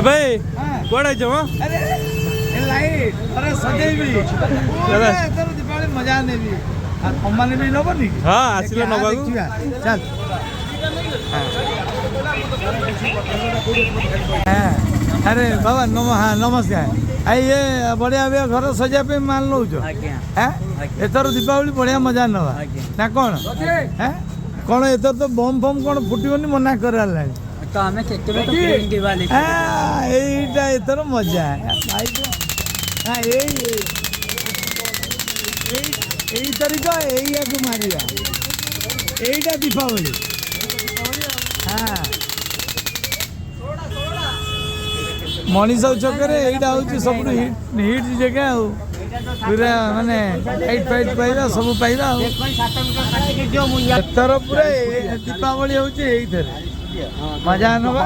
भाई कौन जो अरे लाइट अरे सजेबी एतर दीपावली मजा नेबी आ कमाने भी नबनी हाँ आसिल नबा चल अरे बाबा हाँ नमस्कार आई ये बढ़िया बढ़िया घर सजा पे मान लो एथर दीपावली बढ़िया मजा नवा ना कौन है कौन एथर तो बम फम कौन फुटबनी मना कर तो हमें दिवाली এইটা এতর মজা ভাই হ্যাঁ এই তারিখ এইয়াকে মারিবা এইটা দীপাবলি হ্যাঁ মଣିଷ ଛକରେ ଏଇଟା ହେଉଛି ସବୁଠୁ ହିଟ୍ ଜାଗା ଆଉ ପୁରା ମାନେ ଲାଇଟ୍ ଫାଇଟ୍ ପାଇବା ସବୁ ପାଇବା ଆଉ ଏଥର ପୁରା ଦୀପାବଳି ହେଉଛି ଏଇଥିରେ मजा नवा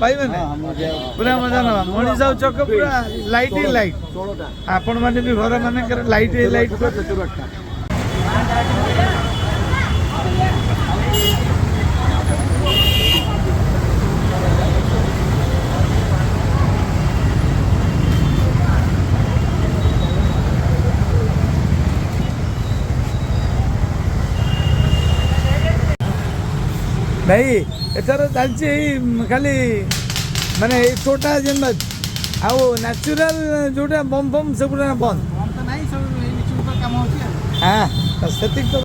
भाई मैंने पूरा मजा नवा मनीष चक पूरा लाइट ही लाइट आपण मैंने भी घर मान लाइट ही लाइट भाई एथर चलती खाली माने छोटा जेन आउ नेचुरल जोटा बम बम सब बंद हाँ